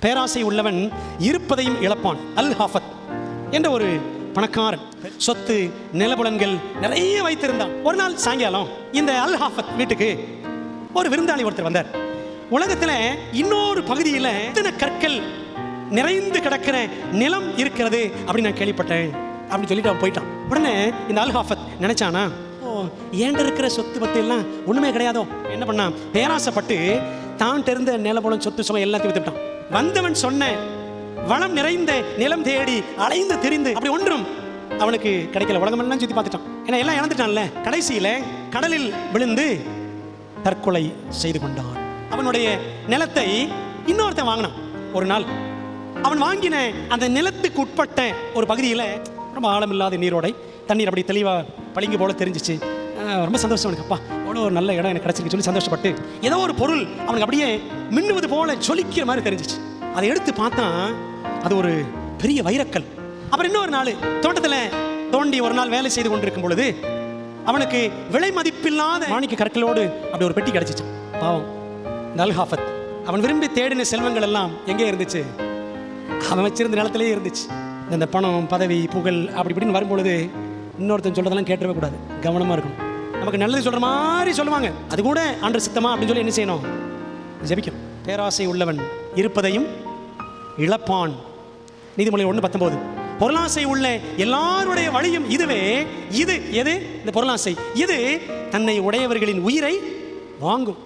பேராசை உள்ளவன் இருப்பதையும் இழப்பான். அல் ஹாஃபத் என்ற ஒரு பணக்காரன் சொத்து நிலபுலன்கள் நிறைய வைத்திருந்தான். ஒரு நாள் சாயங்காலம் இந்த அல் ஹாஃபத் வீட்டுக்கு ஒரு விருந்தாளி ஒருத்தர் வந்தார். உலகத்தில் இன்னொரு பகுதியில் இத்தனை கற்கள் நிறைந்து கிடக்கிற நிலம் இருக்கிறது அப்படின்னு நான் கேள்விப்பட்டேன் அப்படின்னு சொல்லிட்டு அவன் போயிட்டான். உடனே இந்த அல் ஹாஃபத் நினைச்சானா, ஏண்ட இருக்கிற சொத்து பத்து எல்லாம் ஒண்ணுமே கிடையாதோ. என்ன பண்ணான், பேராசப்பட்டு தான் தெரிந்த நிலபுலம் சொத்து சுகம் எல்லாத்தையும் வித்துட்டான். வந்தவன் சொன்ன வளம் நிறைந்த நிலம் தேடி அலைந்து திரிந்து அப்படி ஒன்றும் அவனுக்கு கிடைக்கல. உலகமெல்லாம் சுத்தி பார்த்துட்டான், ஏன்னா எல்லாம் இழந்துட்டான்ல. கடைசியில கடலில் விழுந்து தற்கொலை செய்து கொண்டான். அவனுடைய நிலத்தை இன்னொருத்தன் வாங்கினான். ஒரு நாள் அவன் வாங்கின அந்த நிலத்துக்கு உட்பட்ட ஒரு பகுதியில் ரொம்ப ஆழமில்லாத நீரோடை, தண்ணீர் அப்படி தெளிவாக பளிங்கு போல தெரிஞ்சிச்சு. ரொம்ப சந்தோஷம் எனக்கு, அப்பா அவ்வளோ ஒரு நல்ல இடம் எனக்கு கிடைச்சிருக்கு சொல்லி சந்தோஷப்பட்டு ஏதோ ஒரு பொருள் அவனுக்கு அப்படியே மின்னுவது போல ஜொலிக்கிற மாதிரி தெரிஞ்சிச்சு. அதை எடுத்து பார்த்தா அது ஒரு பெரிய வைரக்கல். அப்புறம் இன்னொரு நாள் தோட்டத்தில் தோண்டி ஒரு நாள் வேலை செய்து கொண்டிருக்கும் பொழுது அவனுக்கு விலை மதிப்பில்லாத மாணிக்க கற்களோடு அப்படி ஒரு பெட்டி கிடைச்சிச்சு. பாவம் இந்த அல் ஹாஃபத் அவன் விரும்பி தேடின செல்வங்கள் எல்லாம் எங்கே இருந்துச்சு, அவன் வச்சிருந்த நிலத்திலே இருந்துச்சு. இந்த பணம் பதவி புகழ் அப்படி இப்படின்னு வரும்பொழுது இன்னொருத்தன் சொல்றதெல்லாம் கேட்டவே கூடாது, கவனமா இருக்கணும். நமக்கு நல்லது சொல்ற மாதிரி சொல்லுவாங்க, அது கூட ஆண்டவர் சித்தமா அப்படின்னு சொல்லி என்ன செய்யணும், ஜெபிக்கணும். பேராசை உள்ளவன் இருப்பதையும் இழப்பான். நீதிமொழி 1:19. பொருளாசை உள்ள எல்லாருடைய வழியும் இதுவே. இது எது? இந்த பொருளாசை இது தன்னை உடையவர்களின் உயிரை வாங்கும்.